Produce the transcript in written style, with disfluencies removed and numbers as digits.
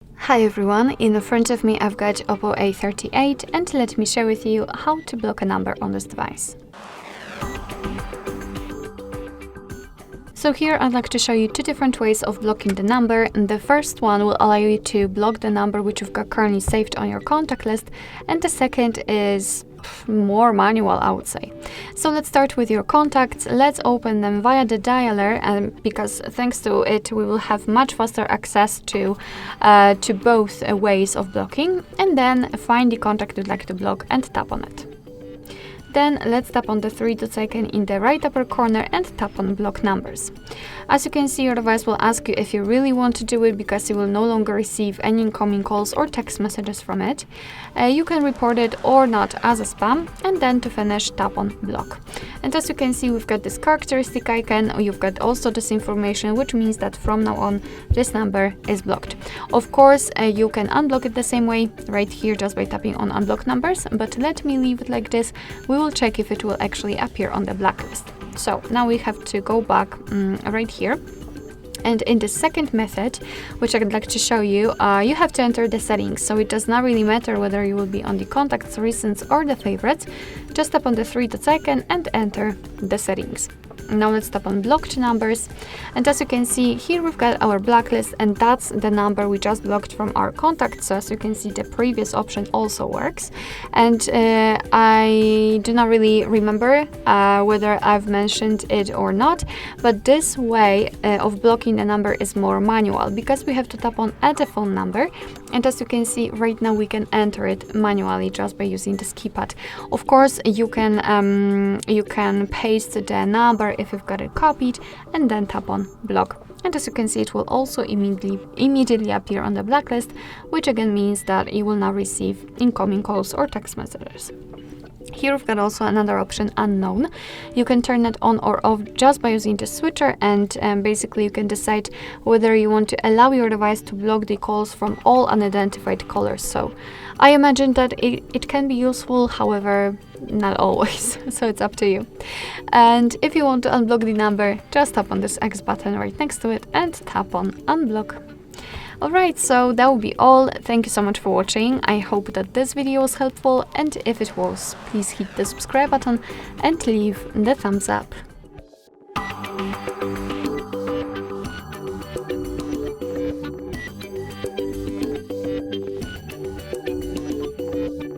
Hi everyone, in front of me I've got OPPO A38 and let me share with you how to block a number on this device. So here I'd like to show you two different ways of blocking the number. And the first one will allow you to block the number which you've got currently saved on your contact list, and the second is more manual, I would say. So let's start with your contacts. Let's open them via the dialer, because thanks to it we will have much faster access to both ways of blocking, and then find the contact you'd like to block and tap on it. Then let's tap on the three dots icon in the right upper corner and tap on block numbers. As you can see, your device will ask you if you really want to do it, because you will no longer receive any incoming calls or text messages from it. You can report it or not as a spam, and then to finish, tap on block. And as you can see, we've got this characteristic icon. You've got also this information, which means that from now on this number is blocked. Of course, you can unblock it the same way right here just by tapping on unblock numbers, but let me leave it like this. We will check if it will actually appear on the blacklist. So now we have to go back right here. And in the second method, which I'd like to show you, you have to enter the settings. So it does not really matter whether you will be on the contacts, recents or the favorites. Just tap on the three dots icon and enter the settings. Now let's tap on blocked numbers, and as you can see here we've got our blacklist, and that's the number we just blocked from our contacts. So as you can see, the previous option also works, and I do not really remember whether I've mentioned it or not, but this way of blocking the number is more manual, because we have to tap on add a phone number, and as you can see right now we can enter it manually just by using this keypad. Of course you can paste the number if you've got it copied, and then tap on block. And as you can see, it will also immediately appear on the blacklist, which again means that you will now receive incoming calls or text messages. Here we've got also another option, unknown. You can turn it on or off just by using the switcher, and basically you can decide whether you want to allow your device to block the calls from all unidentified callers. So I imagine that it can be useful, however, not always, so it's up to you. And if you want to unblock the number, just tap on this X button right next to it and tap on unblock. Alright, so that will be all. Thank you so much for watching. I hope that this video was helpful, and if it was, please hit the subscribe button and leave the thumbs up.